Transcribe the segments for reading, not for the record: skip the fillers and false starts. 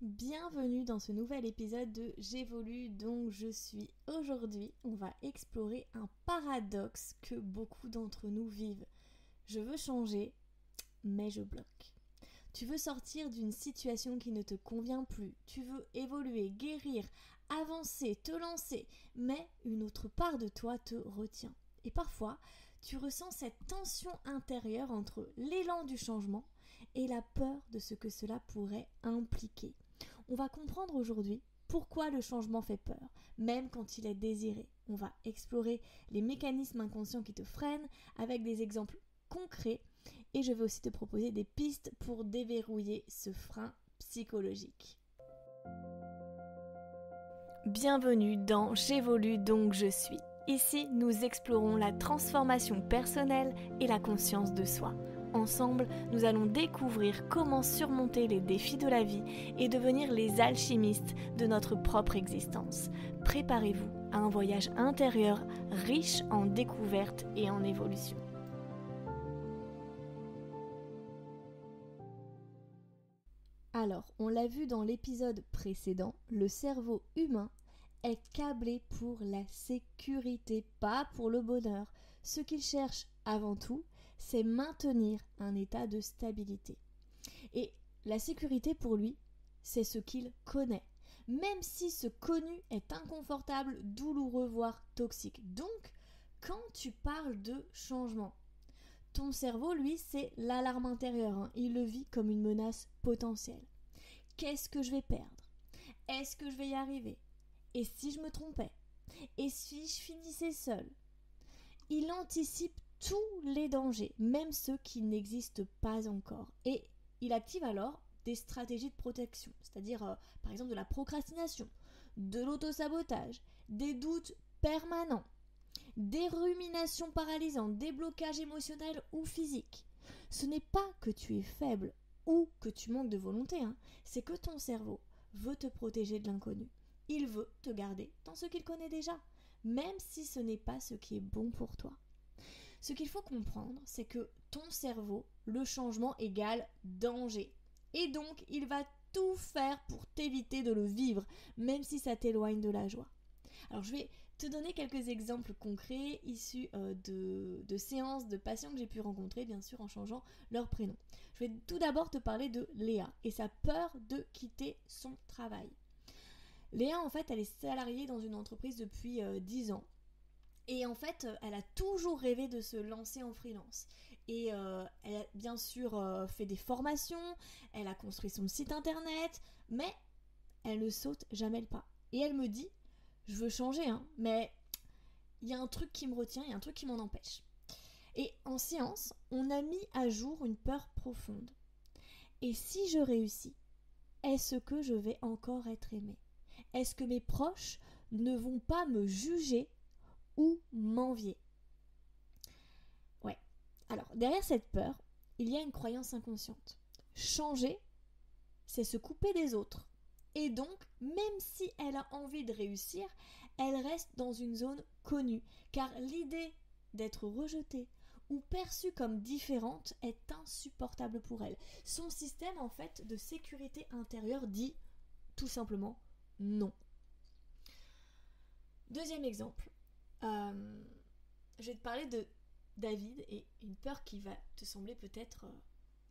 Bienvenue dans ce nouvel épisode de J'évolue donc je suis. Aujourd'hui, on va explorer un paradoxe que beaucoup d'entre nous vivent. Je veux changer, mais je bloque. Tu veux sortir d'une situation qui ne te convient plus, tu veux évoluer, guérir, avancer, te lancer, mais une autre part de toi te retient. Et parfois, tu ressens cette tension intérieure entre l'élan du changement et la peur de ce que cela pourrait impliquer. On va comprendre aujourd'hui pourquoi le changement fait peur, même quand il est désiré. On va explorer les mécanismes inconscients qui te freinent avec des exemples concrets et je vais aussi te proposer des pistes pour déverrouiller ce frein psychologique. Bienvenue dans J'évolue donc je suis. Ici, nous explorons la transformation personnelle et la conscience de soi. Ensemble, nous allons découvrir comment surmonter les défis de la vie et devenir les alchimistes de notre propre existence. Préparez-vous à un voyage intérieur riche en découvertes et en évolution. Alors, on l'a vu dans l'épisode précédent, le cerveau humain est câblé pour la sécurité, pas pour le bonheur. Ce qu'il cherche avant tout, c'est maintenir un état de stabilité. Et la sécurité pour lui, c'est ce qu'il connaît, même si ce connu est inconfortable, douloureux, voire toxique. Donc, quand tu parles de changement, ton cerveau, lui, c'est l'alarme intérieure. Il le vit comme une menace potentielle. Qu'est-ce que je vais perdre? Est-ce que je vais y arriver? Et si je me trompais? Et si je finissais seule? Il anticipe tous les dangers, même ceux qui n'existent pas encore. Et il active alors des stratégies de protection, c'est-à-dire par exemple de la procrastination, de l'autosabotage, des doutes permanents, des ruminations paralysantes, des blocages émotionnels ou physiques. Ce n'est pas que tu es faible ou que tu manques de volonté, c'est que ton cerveau veut te protéger de l'inconnu. Il veut te garder dans ce qu'il connaît déjà, même si ce n'est pas ce qui est bon pour toi. Ce qu'il faut comprendre, c'est que ton cerveau, le changement égale danger. Et donc, il va tout faire pour t'éviter de le vivre, même si ça t'éloigne de la joie. Alors, je vais te donner quelques exemples concrets issus de séances de patients que j'ai pu rencontrer, bien sûr en changeant leur prénom. Je vais tout d'abord te parler de Léa et sa peur de quitter son travail. Léa, en fait, elle est salariée dans une entreprise depuis 10 ans. Et en fait, elle a toujours rêvé de se lancer en freelance. Et elle a bien sûr fait des formations, elle a construit son site internet, mais elle ne saute jamais le pas. Et elle me dit, je veux changer, mais il y a un truc qui me retient, il y a un truc qui m'en empêche. Et en séance, on a mis à jour une peur profonde. Et si je réussis, est-ce que je vais encore être aimée? Est-ce que mes proches ne vont pas me juger ou m'envier? Ouais. Alors, derrière cette peur, il y a une croyance inconsciente. Changer, c'est se couper des autres. Et donc, même si elle a envie de réussir, elle reste dans une zone connue. Car l'idée d'être rejetée ou perçue comme différente est insupportable pour elle. Son système, en fait, de sécurité intérieure dit tout simplement non. Deuxième exemple. Je vais te parler de David et une peur qui va te sembler peut-être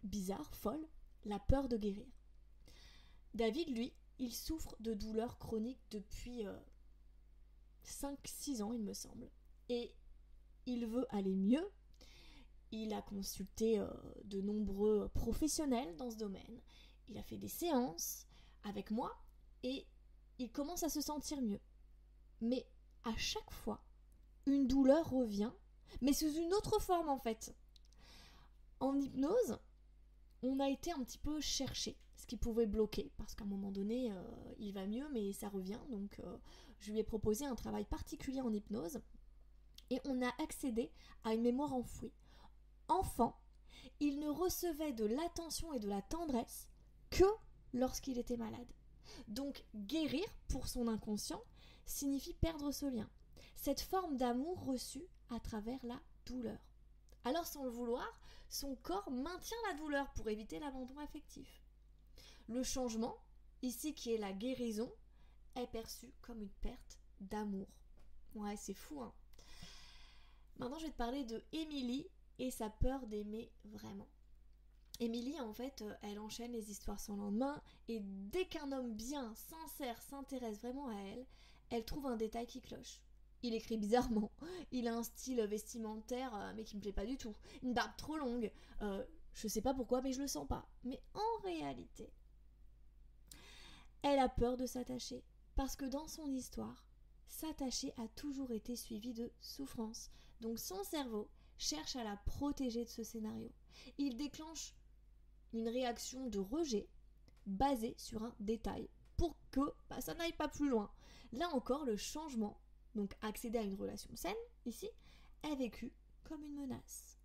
bizarre, folle, la peur de guérir. David, lui, il souffre de douleurs chroniques depuis 5-6 ans, il me semble. Et il veut aller mieux. Il a consulté de nombreux professionnels dans ce domaine. Il a fait des séances avec moi et il commence à se sentir mieux. Mais à chaque fois, une douleur revient, mais sous une autre forme en fait. En hypnose, on a été un petit peu chercher ce qui pouvait bloquer, parce qu'à un moment donné, il va mieux, mais ça revient. Donc, je lui ai proposé un travail particulier en hypnose, et on a accédé à une mémoire enfouie. Enfant, il ne recevait de l'attention et de la tendresse que lorsqu'il était malade. Donc, guérir pour son inconscient signifie perdre ce lien. Cette forme d'amour reçue à travers la douleur. Alors sans le vouloir, son corps maintient la douleur pour éviter l'abandon affectif. Le changement, ici qui est la guérison, est perçue comme une perte d'amour. Ouais, c'est fou, hein. Maintenant, je vais te parler de Émilie et sa peur d'aimer vraiment. Émilie, en fait, elle enchaîne les histoires sans lendemain et dès qu'un homme bien, sincère, s'intéresse vraiment à elle, elle trouve un détail qui cloche. Il écrit bizarrement, il a un style vestimentaire mais qui me plaît pas du tout, une barbe trop longue, je sais pas pourquoi mais je le sens pas. Mais en réalité, elle a peur de s'attacher parce que dans son histoire, s'attacher a toujours été suivi de souffrance. Donc son cerveau cherche à la protéger de ce scénario. Il déclenche une réaction de rejet basée sur un détail pour que ça n'aille pas plus loin. Là encore, le changement, donc accéder à une relation saine, ici, est vécu comme une menace.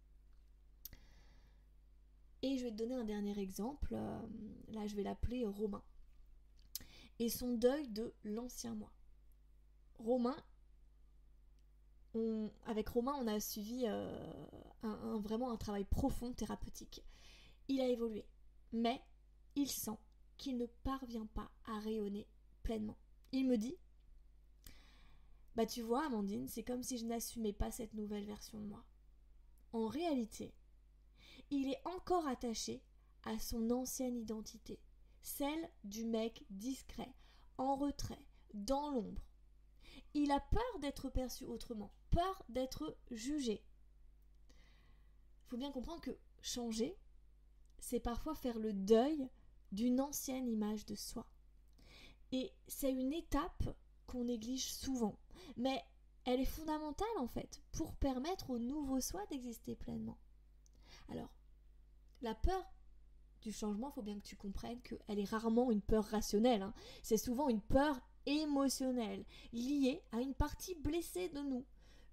Et je vais te donner un dernier exemple, là je vais l'appeler Romain, et son deuil de l'ancien moi. Avec Romain, on a suivi vraiment un travail profond thérapeutique. Il a évolué, mais il sent qu'il ne parvient pas à rayonner pleinement. Il me dit « tu vois, Amandine, c'est comme si je n'assumais pas cette nouvelle version de moi. » En réalité, il est encore attaché à son ancienne identité, celle du mec discret, en retrait, dans l'ombre. Il a peur d'être perçu autrement, peur d'être jugé. Il faut bien comprendre que changer, c'est parfois faire le deuil d'une ancienne image de soi. Et c'est une étape qu'on néglige souvent, mais elle est fondamentale en fait pour permettre au nouveau soi d'exister pleinement. Alors, la peur du changement, il faut bien que tu comprennes qu'elle est rarement une peur rationnelle, hein. C'est souvent une peur émotionnelle, liée à une partie blessée de nous.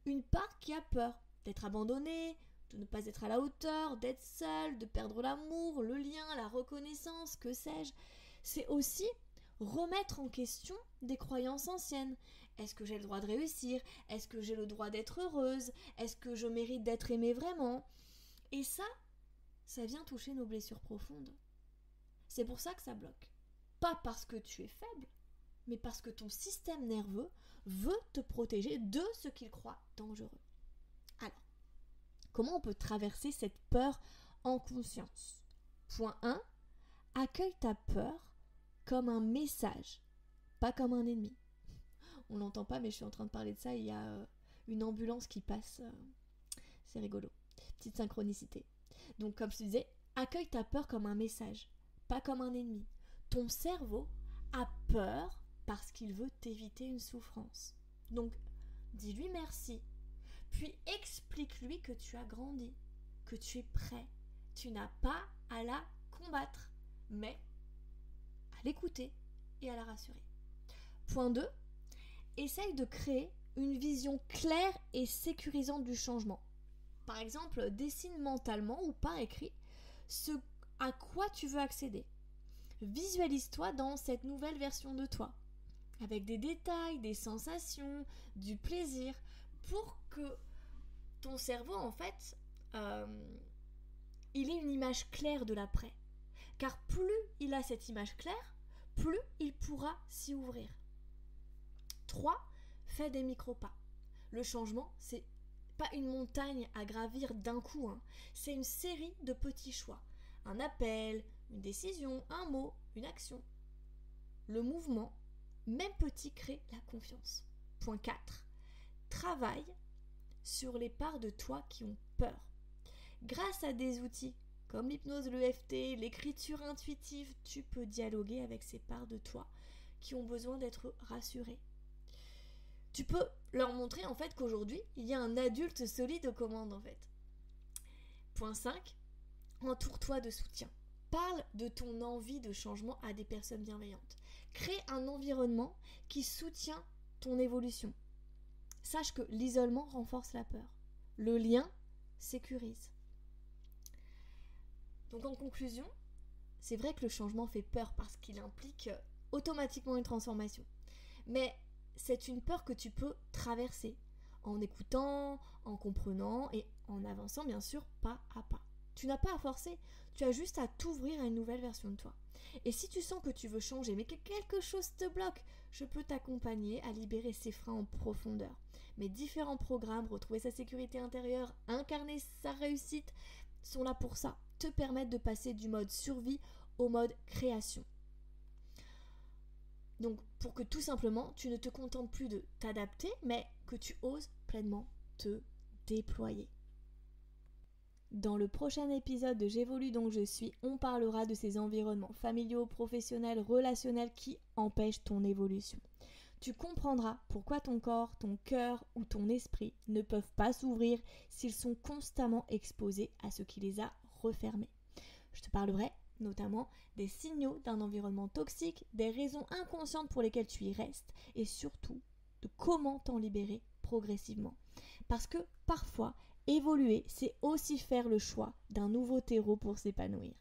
Une part qui a peur d'être abandonnée, de ne pas être à la hauteur, d'être seule, de perdre l'amour, le lien, la reconnaissance, que sais-je. C'est aussi remettre en question des croyances anciennes. Est-ce que j'ai le droit de réussir? Est-ce que j'ai le droit d'être heureuse? Est-ce que je mérite d'être aimée vraiment? Et ça vient toucher nos blessures profondes. C'est pour ça que ça bloque. Pas parce que tu es faible, mais parce que ton système nerveux veut te protéger de ce qu'il croit dangereux. Alors, comment on peut traverser cette peur en conscience? Point 1, accueille ta peur comme un message, pas comme un ennemi. On l'entend pas, mais je suis en train de parler de ça, il y a une ambulance qui passe, c'est rigolo. Petite synchronicité. Donc comme je te disais, accueille ta peur comme un message, pas comme un ennemi. Ton cerveau a peur parce qu'il veut t'éviter une souffrance. Donc dis-lui merci, puis explique-lui que tu as grandi, que tu es prêt. Tu n'as pas à la combattre, mais à l'écouter et à la rassurer. Point 2, essaye de créer une vision claire et sécurisante du changement. Par exemple, dessine mentalement ou par écrit ce à quoi tu veux accéder. Visualise-toi dans cette nouvelle version de toi, avec des détails, des sensations, du plaisir, pour que ton cerveau, en fait, il ait une image claire de l'après. Car plus il a cette image claire, plus il pourra s'y ouvrir. 3. Fais des micro-pas. Le changement, c'est pas une montagne à gravir d'un coup, hein. C'est une série de petits choix. Un appel, une décision, un mot, une action. Le mouvement, même petit, crée la confiance. Point 4. Travaille sur les parts de toi qui ont peur. Grâce à des outils comme l'hypnose, l'EFT, l'écriture intuitive, tu peux dialoguer avec ces parts de toi qui ont besoin d'être rassurées. Tu peux leur montrer en fait qu'aujourd'hui, il y a un adulte solide aux commandes en fait. Point 5. Entoure-toi de soutien. Parle de ton envie de changement à des personnes bienveillantes. Crée un environnement qui soutient ton évolution. Sache que l'isolement renforce la peur. Le lien sécurise. Donc en conclusion, c'est vrai que le changement fait peur parce qu'il implique automatiquement une transformation. Mais c'est une peur que tu peux traverser en écoutant, en comprenant et en avançant bien sûr pas à pas. Tu n'as pas à forcer, tu as juste à t'ouvrir à une nouvelle version de toi. Et si tu sens que tu veux changer, mais que quelque chose te bloque, je peux t'accompagner à libérer ces freins en profondeur. Mes différents programmes, retrouver sa sécurité intérieure, incarner sa réussite, sont là pour ça, te permettre de passer du mode survie au mode création. Donc pour que tout simplement tu ne te contentes plus de t'adapter, mais que tu oses pleinement te déployer. Dans le prochain épisode de J'évolue donc je suis, on parlera de ces environnements familiaux, professionnels, relationnels qui empêchent ton évolution. Tu comprendras pourquoi ton corps, ton cœur ou ton esprit ne peuvent pas s'ouvrir s'ils sont constamment exposés à ce qui les a refermés. Je te parlerai notamment des signaux d'un environnement toxique, des raisons inconscientes pour lesquelles tu y restes et surtout de comment t'en libérer progressivement. Parce que parfois, évoluer, c'est aussi faire le choix d'un nouveau terreau pour s'épanouir.